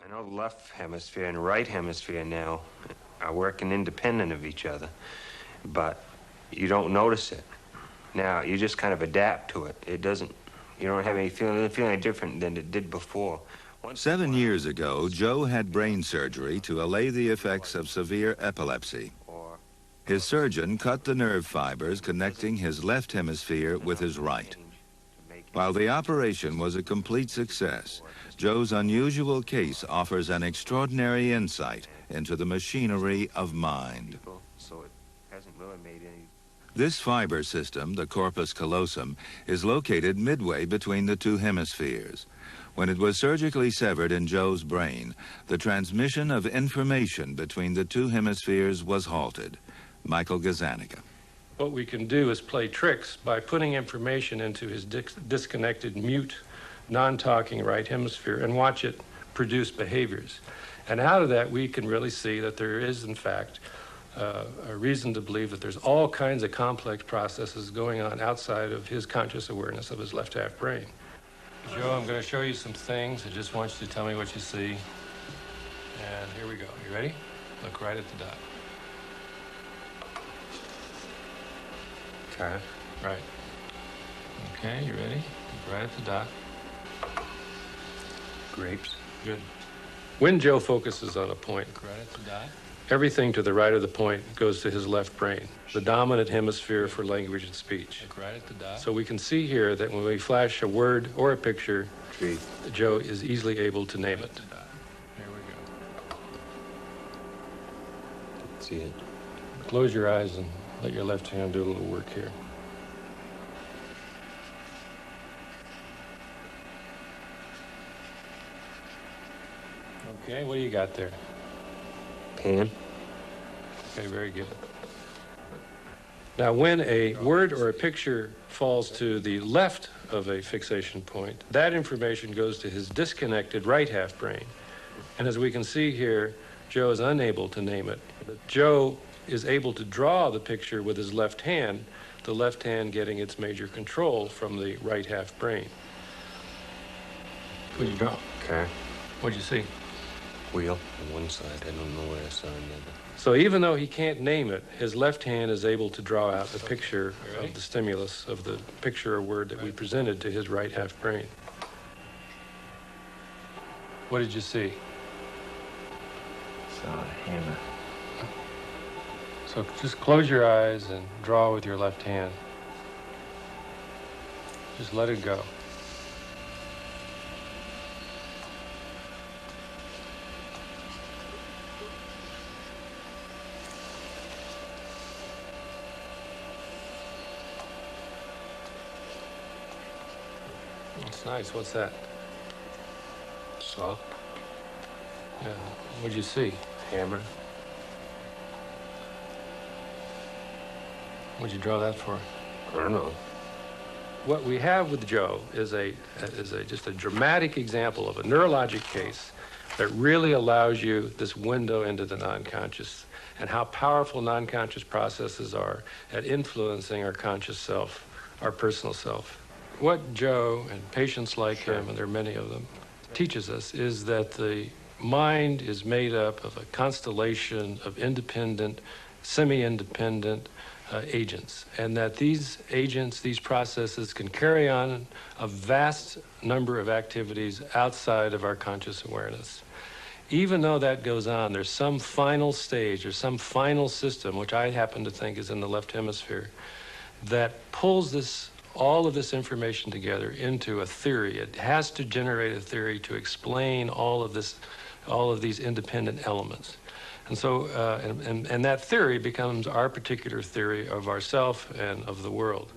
I know the left hemisphere and right hemisphere now are working independent of each other, but you don't notice it. Now, you just kind of adapt to it. You don't have any feeling, it doesn't feel any different than it did before. 7 years ago, Joe had brain surgery to allay the effects of severe epilepsy. His surgeon cut the nerve fibers connecting his left hemisphere with his right. While the operation was a complete success, Joe's unusual case offers an extraordinary insight into the machinery of mind. This fiber system, the corpus callosum, is located midway between the two hemispheres. When it was surgically severed in Joe's brain, the transmission of information between the two hemispheres was halted. Michael Gazzaniga. What we can do is play tricks by putting information into his disconnected, mute, non-talking right hemisphere and watch it produce behaviors. And out of that, we can really see that there is, in fact, a reason to believe that there's all kinds of complex processes going on outside of his conscious awareness of his left half brain. Joe, I'm going to show you some things. I just want you to tell me what you see. And here we go. You ready? Look right at the dot. Okay. Right. Okay, you ready? Look right at the dot. Grapes. Good. When Joe focuses on a point, look right at the dot, everything to the right of the point goes to his left brain, the dominant hemisphere for language and speach. Look right at the dot. So we can see here that when we flash a word or a picture, Tree. Joe is easily able to name it. Here we go. See it. Close your eyes and let your left hand do a little work here. Okay, what do you got there? Pan. Okay, very good. Now, when a word or a picture falls to the left of a fixation point, that information goes to his disconnected right half brain. And as we can see here, Joe is unable to name it. Joe is able to draw the picture with his left hand, the left hand getting its major control from the right half brain. What'd you draw? Okay. What'd you see? Wheel on one side. I don't know where I saw another. So even though he can't name it, his left hand is able to draw out the picture of the stimulus of the picture or word that we presented to his right half brain. What did you see? Saw a hammer. So just close your eyes and draw with your left hand. Just let it go. That's nice. What's that? Saw. Yeah. What'd you see? Hammer. What'd you draw that for? I don't know. What we have with Joe is just a dramatic example of a neurologic case that really allows you this window into the non-conscious and how powerful non-conscious processes are at influencing our conscious self, our personal self. What Joe and patients like him, and there are many of them, teaches us is that the mind is made up of a constellation of independent, semi-independent agents, and that these agents, these processes can carry on a vast number of activities outside of our conscious awareness. Even though that goes on, there's some final stage or some final system, which I happen to think is in the left hemisphere, that pulls all of this information together into a theory. It has to generate a theory to explain all of these independent elements. And so, and that theory becomes our particular theory of ourself and of the world.